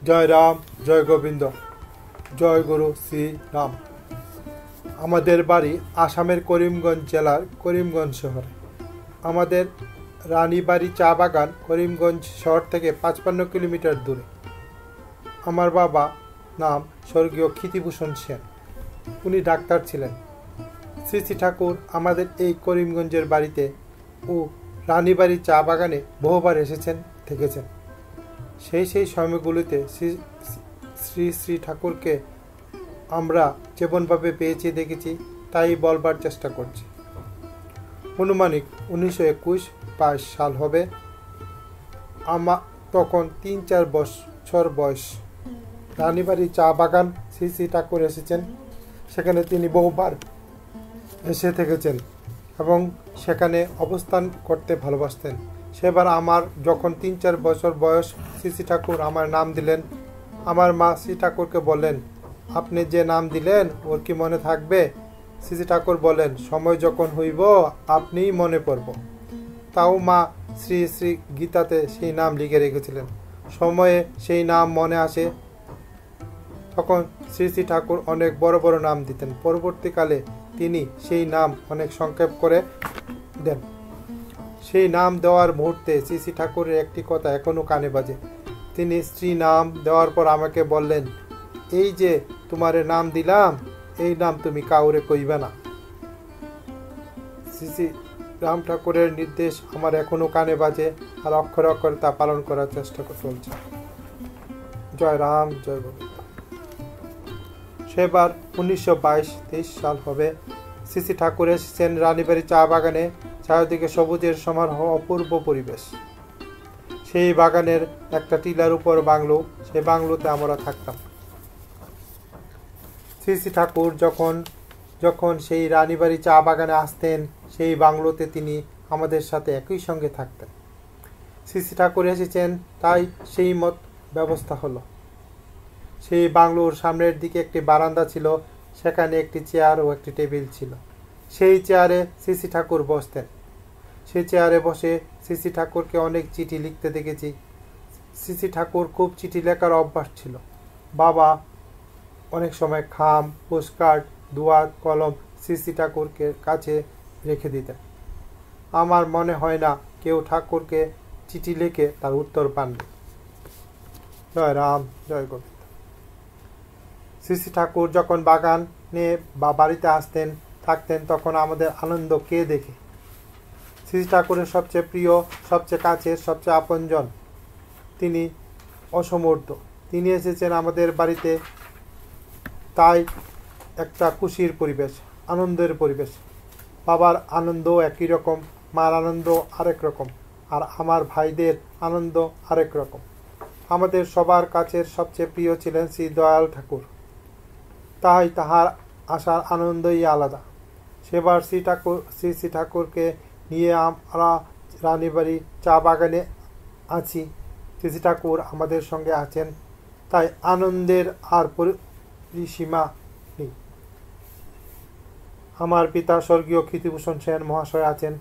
জয় রাম, জয় গোবিন্দ, জয় গুরু শ্রী রাম। আমাদের বাড়ি আসামের করিমগঞ্জ জেলার করিমগঞ্জ শহরে। আমাদের রানীবাড়ি চা বাগান করিমগঞ্জ শহর থেকে 55 কিলোমিটার দূরে। আমার বাবা নাম স্বর্গীয় ক্ষিতিভূষণ সেন। উনি ডাক্তার ছিলেন। শ্রী শ্রী ঠাকুর আমাদের এই করিমগঞ্জের বাড়িতে ও রানীবাড়ি চা বাগানে বহুবার এসেছেন, থেকেছেন। সেই সময়গুলিতে শ্রী শ্রী ঠাকুরকে আমরা যেমনভাবে পেয়েছি, দেখেছি, তাই বলবার চেষ্টা করছি। আনুমানিক 1921-22 সাল হবে। আমার তখন 3-4 বছর বয়স। রানীবাড়ি চা বাগান শ্রী শ্রী ঠাকুর এসেছেন, সেখানে তিনি বহুবার এসে থেকেছেন এবং সেখানে অবস্থান করতে ভালোবাসতেন। সেবার আমার যখন 3-4 বছর বয়স, শ্রী শ্রী ঠাকুর আমার নাম দিলেন। আমার মা শ্রী ঠাকুরকে বললেন, আপনি যে নাম দিলেন ওর কি মনে থাকবে? শ্রী শ্রী ঠাকুর বলেন, সময় যখন হইব আপনিই মনে পড়ব। তাও মা শ্রী শ্রী গীতাতে সেই নাম লিখে রেখেছিলেন। সময়ে সেই নাম মনে আসে। তখন শ্রী শ্রী ঠাকুর অনেক বড় বড় নাম দিতেন। পরবর্তীকালে তিনি সেই নাম অনেক সংক্ষেপ করে দেন। সেই নাম দেওয়ার মুহূর্তে শ্রী শ্রী ঠাকুরের একটি কথা এখনো কানে বাজে। তিনি শ্রী নাম দেওয়ার পর আমাকে বললেন, এই যে তোমার নাম দিলাম, এই নাম তুমি কাউরে কইবে না। শ্রী শ্রী রাম ঠাকুরের নির্দেশ আমার এখনো কানে বাজে, আর অক্ষরে অক্ষরে তা পালন করার চেষ্টা চলছে। জয় রাম, জয় গোবিন্দ। সেবার 1922-23 সাল হবে। শ্রী শ্রী ঠাকুর এসেছেন রানীবাড়ি চা বাগানে। চারিদিকে সবুজের সমারোহ, অপূর্ব পরিবেশ। সেই বাগানের একটা টিলার উপর বাংলো, সেই বাংলোতে আমরা থাকতাম। শ্রী শ্রী ঠাকুর যখন সেই রানীবাড়ি চা বাগানে আসতেন, সেই বাংলোতে তিনি আমাদের সাথে একই সঙ্গে থাকতেন। শ্রী শ্রী ঠাকুর এসেছেন, তাই সেই মত ব্যবস্থা হলো। সেই বাংলোর সামনের দিকে একটি বারান্দা ছিল, সেখানে একটি চেয়ার ও একটি টেবিল ছিল। সেই চেয়ারে শ্রী শ্রী ঠাকুর বসতেন। সেই চেয়ারে বসে শ্রী শ্রী ঠাকুরকে অনেক চিঠি লিখতে দেখেছি। শ্রী শ্রী ঠাকুর খুব চিঠি লেখার অভ্যাস ছিল। বাবা অনেক সময় খাম, পোস্টকার্ড, দুয়াত, কলম শ্রী শ্রী ঠাকুরকে কাছে রেখে দিতেন। আমার মনে হয় না কেউ ঠাকুরকে চিঠি লিখে তার উত্তর পাননি। জয় রাম, জয় গোবিন্দ। শ্রী শ্রী ঠাকুর যখন বাগানে বা বাড়িতে আসতেন, থাকতেন, তখন আমাদের আনন্দ কে দেখে। শ্রী ঠাকুরের সবচেয়ে প্রিয়, সবচেয়ে কাছের, সবচেয়ে আপনজন তিনি অসমর্থ। তিনি এসেছেন আমাদের বাড়িতে, তাই একটা খুশির পরিবেশ, আনন্দের পরিবেশ। বাবার আনন্দ একই রকম, মার আনন্দ আরেক রকম, আর আমার ভাইদের আনন্দ আরেক রকম। আমাদের সবার কাছের সবচেয়ে প্রিয় ছিলেন শ্রী দয়াল ঠাকুর, তাই তাহার আসার আনন্দই আলাদা। সেবার শ্রী শ্রী ঠাকুরকে নিয়ে আমরা রানীবাড়ি চা বাগানে আছি। শ্রী শ্রী ঠাকুর আমাদের সঙ্গে আছেন, তাই আনন্দের আর পরিসীমা নেই। আমার পিতা স্বর্গীয় ক্ষিতিভূষণ সেন মহাশয় আছেন।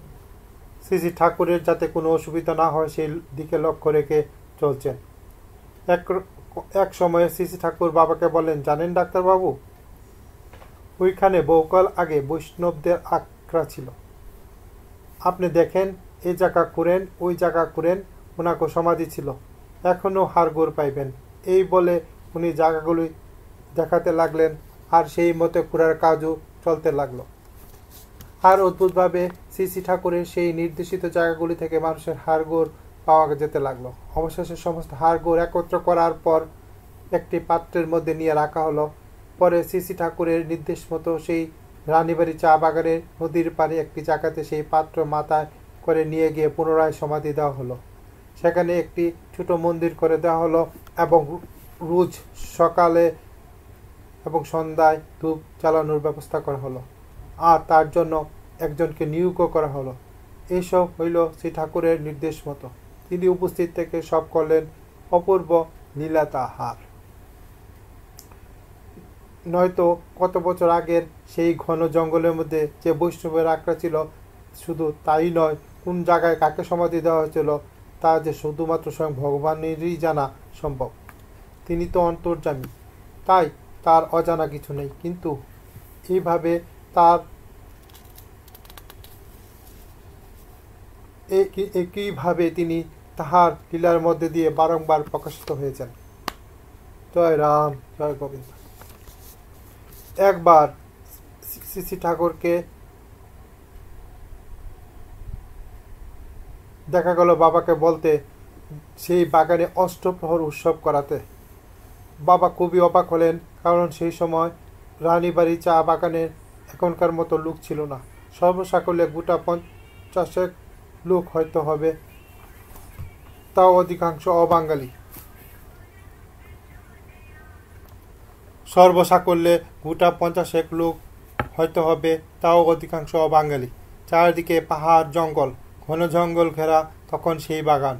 শ্রী শ্রী ঠাকুরের যাতে কোনো অসুবিধা না হয় সেই দিকে লক্ষ্য রেখে চলছেন। এক সময়ে শ্রী শ্রী ঠাকুর বাবাকে বলেন, জানেন ডাক্তারবাবু, ওইখানে বহুকাল আগে বৈষ্ণবদের আখড়া ছিল। আপনি দেখেন, এই জায়গা করেন, ওই জায়গা করেন, ওনাকে সমাধি ছিল, এখনও হাড়গোড় পাইবেন। এই বলে উনি জায়গাগুলি দেখাতে লাগলেন, আর সেই মতে ঘোরার কাজও চলতে লাগলো। আর অদ্ভুতভাবে শ্রী শ্রী ঠাকুরের সেই নির্দেশিত জায়গাগুলি থেকে মানুষের হাড়গোড় পাওয়া যেতে লাগলো। অবশেষে সমস্ত হাড়গোড় একত্র করার পর একটি পাত্রের মধ্যে নিয়ে রাখা হলো। পরে শ্রী শ্রী ঠাকুরের নির্দেশ মতো সেই রানীবাড়ি চা বাগানের নদীর পাড়ে একটি জায়গাতে সেই পাত্র মাথায় করে নিয়ে গিয়ে পুনরায় সমাধি দেওয়া হলো। সেখানে একটি ছোট মন্দির করে দেওয়া হলো এবং রোজ সকালে এবং সন্ধ্যায় ধূপ জ্বালানোর ব্যবস্থা করা হলো, আর তার জন্য একজনকে নিয়োগও করা হলো। এইসব হইল শ্রী ঠাকুরের নির্দেশ মতো। তিনি উপস্থিত থেকে সব করলেন। অপূর্ব লীলা তাহার। নয়তো কত বছর আগের সেই ঘন জঙ্গলের মধ্যে যে বৈষ্ণবের আখড়া ছিল, শুধু তাই নয়, কোন জায়গায় কাকে সমাধি দেওয়া হয়েছিল তা যে শুধুমাত্র স্বয়ং ভগবানেরই জানা সম্ভব। তিনি তো অন্তর্যামী, তাই তার অজানা কিছু নেই। কিন্তু এইভাবে তার একইভাবে তিনি তাহার লীলার মধ্যে দিয়ে বারংবার প্রকাশিত হয়েছেন। জয় রাম, জয় গোবিন্দ। একবার শ্রী শ্রী ঠাকুরকে দেখা গেল বাবাকে বলতে সেই বাগানে অষ্টপ্রহর উৎসব করাতে। বাবা খুবই অবাক হলেন, কারণ সেই সময় রানীবাড়ি চা বাগানের এখনকার মতো লোক ছিল না। সর্বসাকল্যে গোটা 50 লোক হয়তো হবে, তাও অধিকাংশ অবাঙালি। সর্বসাকল্যে গোটা 50 লোক হয়তো হবে, তাও অধিকাংশ অবাঙালি। চারিদিকে পাহাড় জঙ্গল, ঘন জঙ্গল ঘেরা তখন সেই বাগান।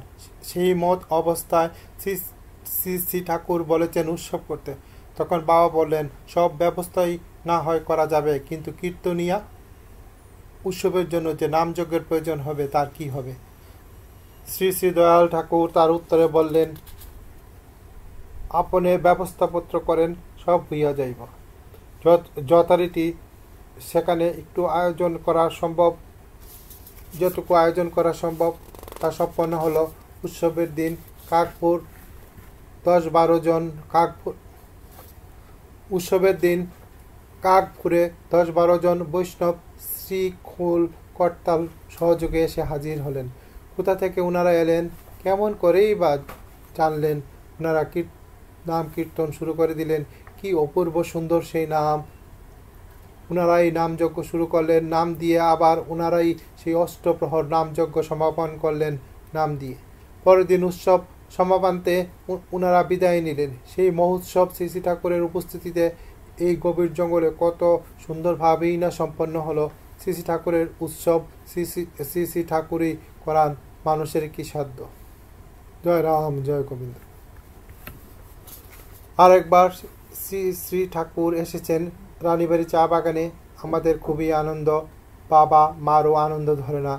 সেই মত অবস্থায় শ্রী শ্রী ঠাকুর বলেছেন উৎসব করতে। তখন বাবা বললেন, সব ব্যবস্থাই না হয় করা যাবে, কিন্তু কীর্তনিয়া উৎসবের জন্য যে নামযজ্ঞের প্রয়োজন হবে তার কি হবে? শ্রী শ্রী দয়াল ঠাকুর তার উত্তরে বললেন, আপনি ব্যবস্থাপত্র করেন, সব হইয়া যাইব। যথারীতি সেখানে একটু আয়োজন করা সম্ভব, যতটুকু আয়োজন করা সম্ভব তা সম্পন্ন হলো। উৎসবের দিন কাকপুর 10-12 জন উৎসবের দিন কাকপুরে 10-12 জন বৈষ্ণব শ্রীখোল করতাল সহযোগে এসে হাজির হলেন। কোথা থেকে ওনারা এলেন, কেমন করেই বা জানলেন? ওনারা নাম কীর্তন শুরু করে দিলেন। কি অপূর্ব সুন্দর সেই নাম! ওনারাই নামযজ্ঞ শুরু করলেন নাম দিয়ে, আবার ওনারাই সেই অষ্টপ্রহর নামযজ্ঞ সমাপন করলেন নাম দিয়ে। পরের দিন উৎসব সমাপনান্তে ওনারা বিদায় নিলেন। সেই মহোৎসব শ্রী শ্রী ঠাকুরের উপস্থিতিতে এই গভীর জঙ্গলে কত সুন্দরভাবেই না সম্পন্ন হলো। শ্রী শ্রী ঠাকুরের উৎসব শ্রী শ্রী ঠাকুরই করান, মানুষের কি সাধ্য? জয় রাম, জয় গোবিন্দ। আরেকবার শ্রী শ্রী ঠাকুর এসেছেন রানীবাড়ি চা বাগানে। আমাদের খুবই আনন্দ, বাবা মারও আনন্দ ধরে না।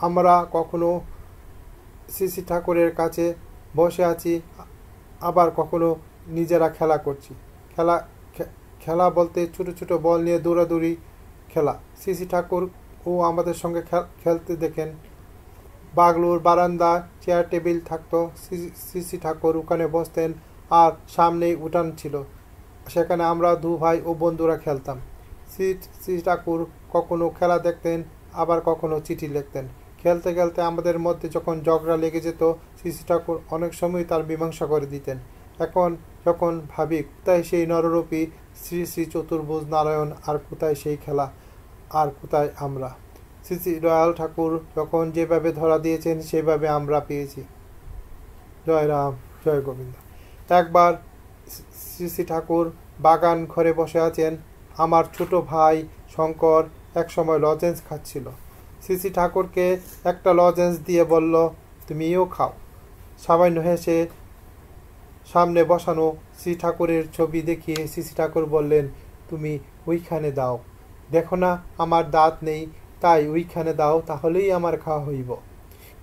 আমরা কখনো শ্রী শ্রী ঠাকুরের কাছে বসে আছি, আবার কখনো নিজেরা খেলা করছি। খেলা বলতে ছোট ছোট বল নিয়ে দৌড়াদৌড়ি খেলা। শ্রী শ্রী ঠাকুর ও আমাদের সঙ্গে খেলতে দেখেন। বাগলুর বারান্দায় চেয়ার টেবিল থাকতো, শ্রী শ্রী ঠাকুর ওখানে বসতেন, আর সামনেই উঠান ছিল, সেখানে আমরা দু ভাই ও বন্ধুরা খেলতাম। শ্রী শ্রী ঠাকুর কখনো খেলা দেখতেন, আবার কখনো চিঠি লিখতেন। খেলতে খেলতে আমাদের মধ্যে যখন ঝগড়া লেগে যেত, শ্রী শ্রী ঠাকুর অনেক সময় তার মীমাংসা করে দিতেন। এখন যখন ভাবি, কোথায় সেই নররূপী শ্রী শ্রী চতুর্ভুজ নারায়ণ, আর কোথায় সেই খেলা, আর কোথায় আমরা? শ্রী শ্রী দয়াল ঠাকুর যখন যেভাবে ধরা দিয়েছেন সেভাবে আমরা পেয়েছি। জয় রাম, জয় গোবিন্দ। একবার শ্রী শ্রী ঠাকুর বাগান ঘরে বসে আছেন। আমার ছোট ভাই শঙ্কর একসময় লজেন্স খাচ্ছিল। শ্রী শ্রী ঠাকুরকে একটা লজেন্স দিয়ে বলল, তুমিও খাও। সামান্য হেসে সামনে বসানো শ্রী ঠাকুরের ছবি দেখিয়ে শ্রী শ্রী ঠাকুর বললেন, তুমি ওইখানে দাও, দেখো না আমার দাঁত নেই, তাই ওইখানে দাও, তাহলেই আমার খাওয়া হইব।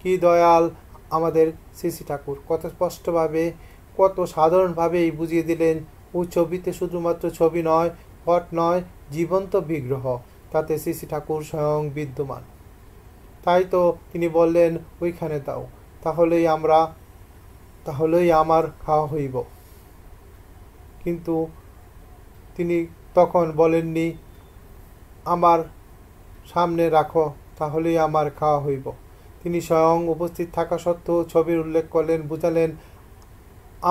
কি দয়াল আমাদের শ্রী শ্রী ঠাকুর! কত স্পষ্টভাবে, কত সাধারণভাবেই বুঝিয়ে দিলেন, ওই ছবিতে শুধুমাত্র ছবি নয়, পট নয়, জীবন্ত বিগ্রহ, তাতে শ্রী শ্রী ঠাকুর স্বয়ং বিদ্যমান। তাই তো তিনি বললেন, ওইখানে দাও, তাহলেই আমার খাওয়া হইব। কিন্তু তিনি তখন বলেননি, আমার সামনে রাখো, তাহলেই আমার খাওয়া হইব। তিনি স্বয়ং উপস্থিত থাকা সত্ত্বেও ছবির উল্লেখ করলেন, বুঝালেন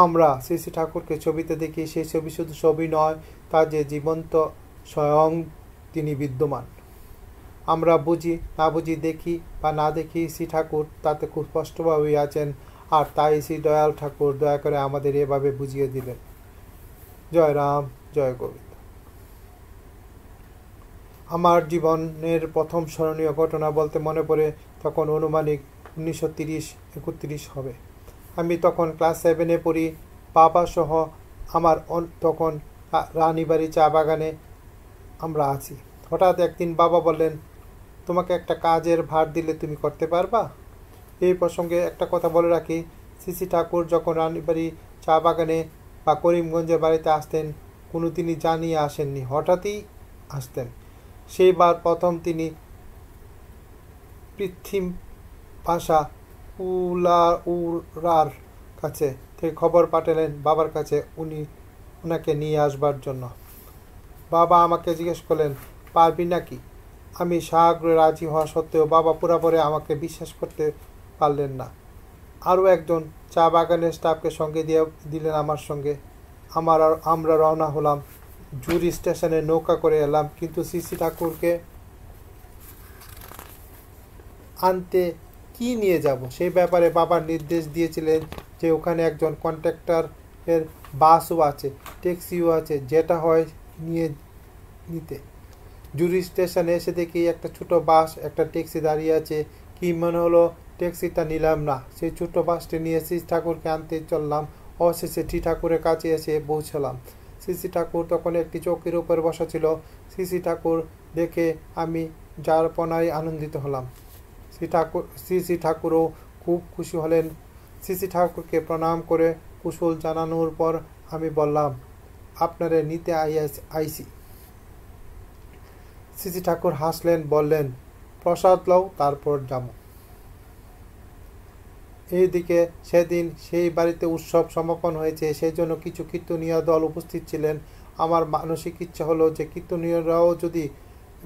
আমরা শ্রী শ্রী ঠাকুরকে ছবিতে দেখি, সেই ছবি শুধু ছবি নয়, তা যে জীবন্ত, স্বয়ং তিনি বিদ্যমান। আমরা বুঝি না বুঝি, দেখি বা না দেখি, শ্রী ঠাকুর তাতে খুব স্পষ্টভাবেই আছেন, আর তাই শ্রী দয়াল ঠাকুর দয়া করে আমাদের এভাবে বুঝিয়ে দিলেন। জয় রাম, জয় গোবিন্দ। আমার জীবনের প্রথম স্মরণীয় ঘটনা বলতে মনে পড়ে, তখন অনুমানিক 1930-31 হবে। আমি তখন ক্লাস 7-এ পড়ি। বাবা সহ আমার তখন রানীবাড়ি চা বাগানে আমরা আছি। হঠাৎ একদিন বাবা বললেন, তোমাকে একটা কাজের ভার দিলে তুমি করতে পারবা? এই প্রসঙ্গে একটা কথা বলে রাখি, শ্রী শ্রী ঠাকুর যখন রানীবাড়ি চা বাগানে বা করিমগঞ্জের বাড়িতে আসতেন কোনোদিনই জানিয়ে আসেননি, হঠাৎই আসতেন। সেইবার প্রথম তিনি পৃথিম পাশা উলার কাছে থেকে খবর পাঠালেন বাবার কাছে ওনাকে নিয়ে আসবার জন্য। বাবা আমাকে জিজ্ঞেস করলেন, পারবি নাকি? আমি সাগ্রহে রাজি হওয়া সত্ত্বেও বাবা পুরোপুরি আমাকে বিশ্বাস করতে পারলেন না। আরও একজন চা বাগানের স্টাফকে সঙ্গে দিলেন আমার সঙ্গে। আমরা রওনা হলাম। জুরি স্টেশনে নৌকা করে এলাম, কিন্তু সিসি ঠাকুরকে আনতে কি নিয়ে যাব সেই ব্যাপারে বাবার নির্দেশ দিয়েছিলেন যে ওখানে একজন কন্ট্রাক্টরের বাসও আছে, ট্যাক্সিও আছে, যেটা হয় নিতে। জুরি স্টেশনে এসে দেখি একটা ছোট বাস একটা ট্যাক্সি দাঁড়িয়ে আছে। কি মনে হলো ট্যাক্সিটা নিলাম না, সেই ছোট বাসটি নিয়ে শ্রী ঠাকুরকে আনতে চললাম। অবশেষে শ্রী ঠাকুরের কাছে এসে পৌঁছলাম। শ্রী ঠাকুর তখন একটি চৌকির উপর বসা ছিল। শ্রী ঠাকুর দেখে আমি যারপনায় আনন্দিত হলাম। শ্রী ঠাকুরও খুব খুশি হলেন। শ্রী ঠাকুরকে প্রণাম করে কুশল জানানোর পর আমি বললাম, আপনারে নিতে আইসি। শ্রী ঠাকুর হাসলেন, বললেন, প্রসাদ লও, তারপর যাবো। এইদিকে সেদিন সেই বাড়িতে উৎসব সমাপন হয়েছে, সেই জন্য কিছু কীর্তনীয় দল উপস্থিত ছিলেন। আমার মানসিক ইচ্ছা হলো যে কীর্তনীয়রাও যদি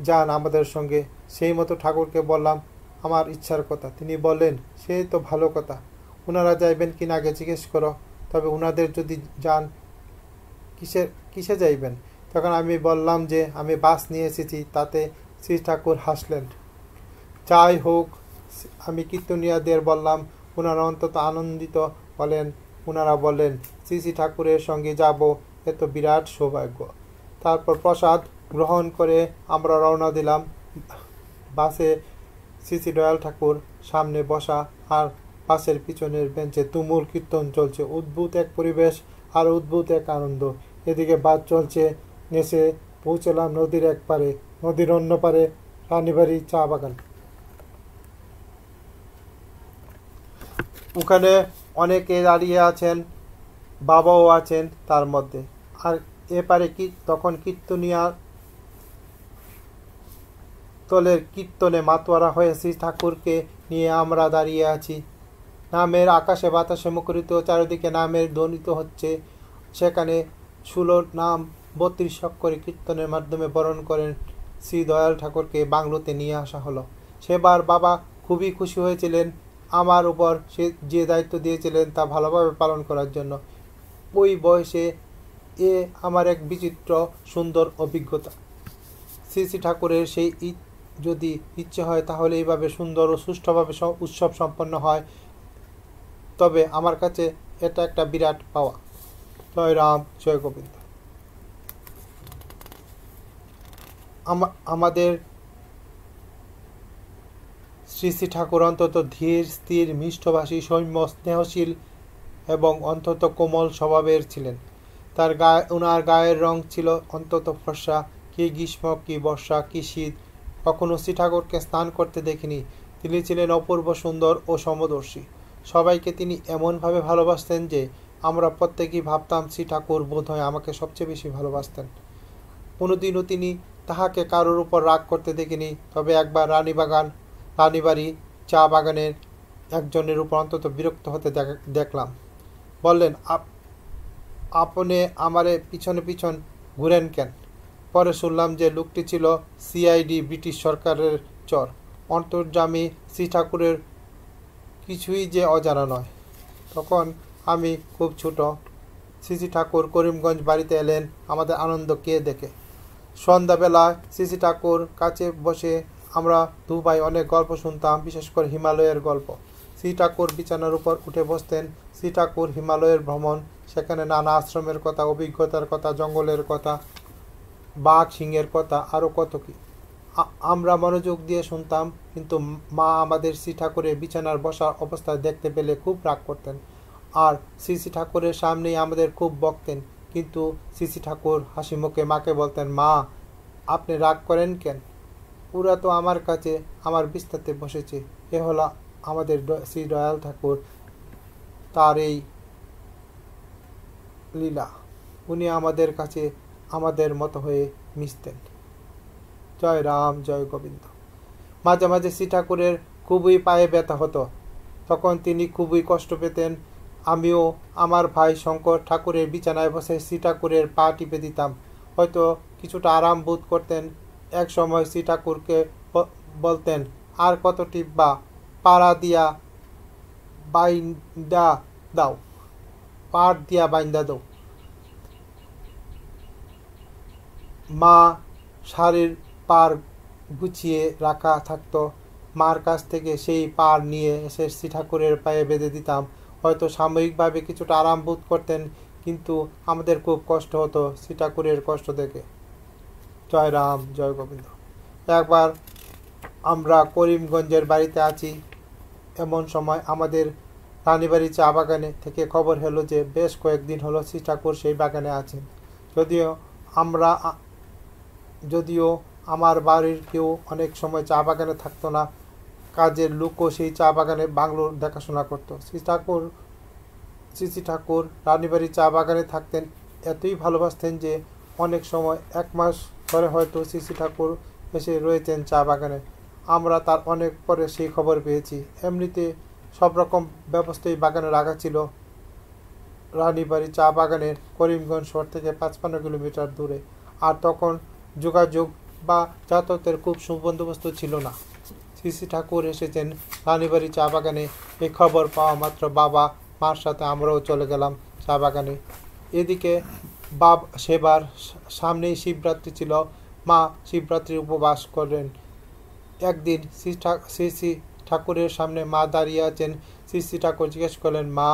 যান আমাদের সঙ্গে। সেই মতো ঠাকুরকে বললাম আমার ইচ্ছার কথা। তিনি বললেন, সে তো ভালো কথা, ওনারা যাইবেন কিনা আগে জিজ্ঞেস করো, তবে ওনাদের যদি যান কিসে যাইবেন? তখন আমি বললাম যে আমি বাস নিয়ে এসেছি। তাতে শ্রী ঠাকুর হাসলেন। যাই হোক, আমি কীর্তনীয়দের বললাম, ওনারা অন্তত আনন্দিত হলেন। ওনারা বললেন, শ্রী ঠাকুরের সঙ্গে যাব, এ তো বিরাট সৌভাগ্য। তারপর প্রসাদ গ্রহণ করে আমরা রওনা দিলাম। বাসে শ্রী দয়াল ঠাকুর সামনে বসা, আর বাসের পিছনের বেঞ্চে তুমুল কীর্তন চলছে। অদ্ভুত এক পরিবেশ আর অদ্ভুত এক আনন্দ। এদিকে বাস চলছে। এসে পৌঁছলাম নদীর এক পারে, নদীর অন্য পারে রানীবাড়ি চা বাগান। ওখানে অনেকে দাঁড়িয়ে আছেন, বাবাও আছেন তার মধ্যে। আর এপারে তখন কীর্তনিয়া তলের কীর্তনে মাতোয়ারা হয়ে শ্রী ঠাকুরকে নিয়ে আমরা দাঁড়িয়ে আছি। নামের আকাশে বাতাসে মুখরিত, চারিদিকে নামের ধ্বনিত হচ্ছে। সেখানে 16 নাম 32 অক্ষরে কীর্তনের মাধ্যমে বরণ করেন শ্রী দয়াল ঠাকুরকে বাংলোতে নিয়ে আসা হলো। সেবার বাবা খুবই খুশি হয়েছিলেন আমার উপর সে যে দায়িত্ব দিয়েছিলেন তা ভালোভাবে পালন করার জন্য। ওই বয়সে আমার এক বিচিত্র সুন্দর অভিজ্ঞতা। শ্রী ঠাকুরের সেই যদি ইচ্ছে হয় তাহলে এইভাবে সুন্দর ও সুষ্ঠুভাবে উৎসব সম্পন্ন হয়, তবে আমার কাছে এটা একটা বিরাট পাওয়া। জয় রাম, জয় গোবিন্দ। আমাদের শ্রী ঠাকুর অন্তত ধীর স্থির মিষ্টভাষী সৌম্য স্নেহশীল এবং অন্তত কোমল স্বভাবের ছিলেন। ওনার গায়ের রং ছিল অন্তত ফর্সা। কি গ্রীষ্ম, কি বর্ষা, কি শীত, কখনো শ্রী ঠাকুরকে স্নান করতে দেখিনি। তিনি ছিলেন অপূর্ব সুন্দর ও সমদর্শী। সবাইকে তিনি এমনভাবে ভালোবাসতেন যে আমরা প্রত্যেকেই ভাবতাম শ্রী ঠাকুর বোধহয় আমাকে সবচেয়ে বেশি ভালোবাসতেন। কোনোদিনও তিনি তাহাকে কারোর উপর রাগ করতে দেখিনি। তবে একবার রানীবাড়ি চা বাগানের একজনের উপর অন্তত বিরক্ত হতে দেখলাম। বললেন, আপনি আমারে পিছন ঘুরেন কেন? পরে শুনলাম যে লোকটি ছিল সিআইডি, ব্রিটিশ সরকারের চর। অন্তর্যামী শ্রী ঠাকুরের কিছুই যে অজানা নয়। তখন আমি খুব ছোট। শ্রী ঠাকুর করিমগঞ্জ বাড়িতে এলেন আমাদের আনন্দ কে দেখে। সন্ধ্যাবেলায় শ্রী ঠাকুর কাছে বসে আমরা দু ভাই অনেক গল্প শুনতাম, বিশেষ করে হিমালয়ের গল্প। শ্রী ঠাকুর বিছানার উপর উঠে বসতেন। শ্রী ঠাকুর হিমালয়ের ভ্রমণ, সেখানে নানা আশ্রমের কথা, অভিজ্ঞতার কথা, জঙ্গলের কথা, বাঘ সিংহের কথা, আরও কত কি। আমরা মনোযোগ দিয়ে শুনতাম, কিন্তু মা আমাদের শ্রী ঠাকুরের বিছানার বসার অবস্থায় দেখতে পেলে খুব রাগ করতেন। আর শ্রী ঠাকুরের সামনেই আমাদের খুব বকতেন। কিন্তু শ্রী ঠাকুর হাসি মুখে মাকে বলতেন, মা, আপনি রাগ করেন কেন? ওরা তো আমার কাছে আমার বিস্তারে বসেছে। এ হলো আমাদের শ্রী দয়াল ঠাকুর। তার এই লীলা। উনি আমাদের কাছে আমাদের মতো হয়ে মিশতেন। জয় রাম, জয় গোবিন্দ। মাঝে মাঝে শ্রী ঠাকুরের খুবই পায়ে ব্যথা হতো, তখন তিনি খুবই কষ্ট পেতেন। আমিও আমার ভাই শঙ্কর ঠাকুরের বিছানায় বসে শ্রী ঠাকুরের পা টিপে দিতাম, হয়তো কিছুটা আরাম বোধ করতেন। এক সময় শ্রী ঠাকুরকে বলতেন, আর কত টিপবা, পাড়া দিয়া বাইন্দা দাও, পাট দিয়া বাইন্দা দাও। মা শাড়ির পার গুছিয়ে রাখা থাকতো, মার কাছ থেকে সেই পার নিয়ে এসে শ্রী ঠাকুরের পায়ে বেঁধে দিতাম। হয়তো সাময়িকভাবে কিছুটা আরাম বোধ করতেন, কিন্তু আমাদের খুব কষ্ট হতো শ্রী ঠাকুরের কষ্ট দেখে। জয় রাম, জয় গোবিন্দ। একবার আমরা করিমগঞ্জের বাড়িতে আছি, এমন সময় আমাদের রানীবাড়ি চা বাগানে থেকে খবর হলো যে বেশ কয়েকদিন হলো শ্রী ঠাকুর সেই বাগানে আছেন। যদিও আমার বাড়ির কেউ অনেক সময় চা বাগানে থাকতো না, কাজের লোকও সেই চা বাগানে বাংলোর দেখাশোনা করতো। শ্রী ঠাকুর রানীবাড়ি চা বাগানে থাকতেন, এতই ভালোবাসতেন যে অনেক সময় 1 মাস ধরে হয়তো শ্রী ঠাকুর এসে রয়েছেন চা বাগানে। আমরা তার অনেক পরে সেই খবর পেয়েছি। এমনিতে সব রকম ব্যবস্থাই বাগানে রাখা ছিল। রানীবাড়ি চা বাগানের করিমগঞ্জ শহর থেকে 55 কিলোমিটার দূরে, আর তখন যোগাযোগ বা যাতায়াতের খুব সুবন্দোবস্ত ছিল না। শ্রী ঠাকুর এসেছেন রানীবাড়ি চা বাগানে, এই খবর পাওয়া মাত্র বাবা মার সাথে আমরাও চলে গেলাম চা বাগানে। এদিকে সেবার সামনেই শিবরাত্রি ছিল, মা শিবরাত্রির উপবাস করেন। একদিন শ্রী ঠাকুরের সামনে মা দাঁড়িয়ে আছেন। শ্রী ঠাকুর জিজ্ঞেস করলেন, মা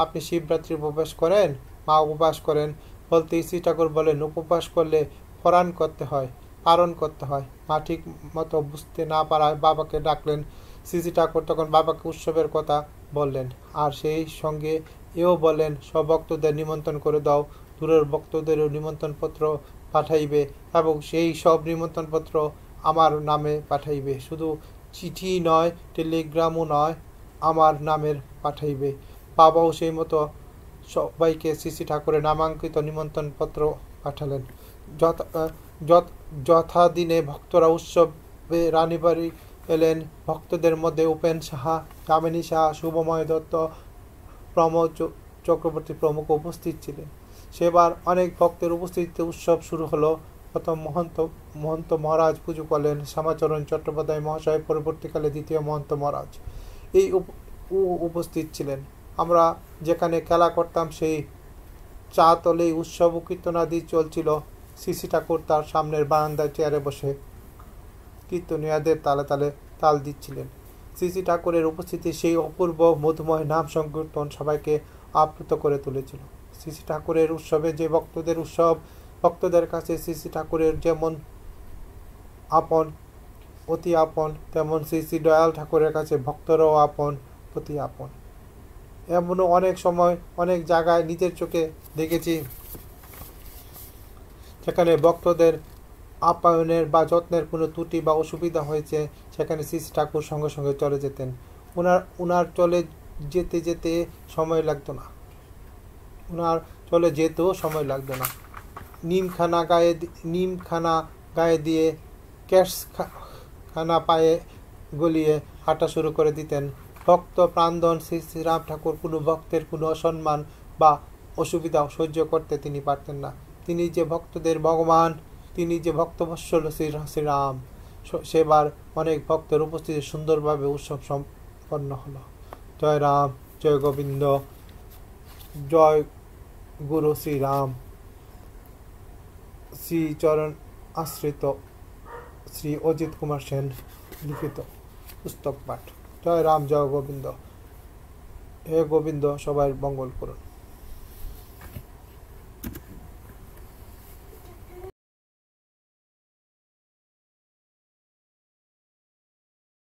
আপনি শিবরাত্রির উপবাস করেন? মা উপবাস করেন বলতে শ্রী ঠাকুর বলেন, উপবাস করলে পরাণ করতে হয়, পালন করতে হয়। মা ঠিক মতো বুঝতে না পারায় বাবাকে ডাকলেন। শ্রী ঠাকুর তখন বাবাকে উৎসবের কথা বললেন, আর সেই সঙ্গে এও বললেন, সব ভক্তদের নিমন্ত্রণ করে দাও, দূরের ভক্তদেরও নিমন্ত্রণপত্র পাঠাইবে, এবং সেই সব নিমন্ত্রণপত্র আমার নামে পাঠাইবে, শুধু চিঠি নয়, টেলিগ্রামও নয়, আমার নামের পাঠাইবে। বাবাও সেই মতো সবাইকে শ্রী ঠাকুরের নামাঙ্কিত নিমন্ত্রণপত্র পাঠালেন। যথাদিনে ভক্তরা উৎসবে রানীবাড়ি এলেন। ভক্তদের মধ্যে উপেন সাহা, কামিনী সাহা, শুভময় দত্ত, প্রমোদ চক্রবর্তী প্রমুখ উপস্থিত ছিলেন। সেবার অনেক ভক্তের উপস্থিতিতে উৎসব শুরু হলো। প্রথম মহন্ত মহারাজ পুজো করলেন, শ্যামাচরণ চট্টোপাধ্যায় মহাশয়, পরবর্তীকালে দ্বিতীয় মহন্ত মহারাজ এই উপস্থিত ছিলেন। আমরা যেখানে খেলা করতাম সেই চা তলেই উৎসব ও কীর্তনাদি চলছিল। শ্রী ঠাকুর তার সামনের বারান্দায় চেয়ারে বসে কীর্তনীয়দের তালে তালে তাল দিচ্ছিলেন। শ্রী ঠাকুরের উপস্থিতি সেই অপূর্ব মধুময় নাম সংকীর্তন সবাইকে আপ্লুত করে তুলেছিল। শ্রী ঠাকুরের উৎসবে যে ভক্তদের উৎসব, ভক্তদের কাছে শ্রী ঠাকুরের যেমন আপন, অতি আপন, তেমন শ্রী দয়াল ঠাকুরের কাছে ভক্তরাও আপন, অতি আপন। এমনও অনেক সময় অনেক জায়গায় নিজের চোখে দেখেছি যেখানে ভক্তদের আপ্যায়নের বা যত্নের কোনো ত্রুটি বা অসুবিধা হয়েছে, সেখানে শ্রী ঠাকুর সঙ্গে সঙ্গে চলে যেতেন। উনার চলে যেতে সময় লাগতো না, উনার চলে যেতেও সময় লাগতো না। নিমখানা গায়ে দিয়ে খানা পায়ে গলিয়ে হাঁটা শুরু করে দিতেন। ভক্ত প্রাণধন শ্রী শ্রীরাম ঠাকুর কোনো ভক্তের কোনো অসম্মান বা অসুবিধা সহ্য করতে তিনি পারতেন না। তিনি যে ভক্তদের ভগবান, তিনি যে ভক্তবৎসল শ্রীরাম। সেবার অনেক ভক্তের উপস্থিতি সুন্দরভাবে উৎসব সম্পন্ন হলো। জয় রাম, জয় গোবিন্দ, জয় গুরু শ্রীরাম। শ্রীচরণ আশ্রিত শ্রী অজিত কুমার সেন লিখিত পুস্তক পাঠ। জয় রাম, জয় গোবিন্দ। হে গোবিন্দ সবাই মঙ্গল করুন।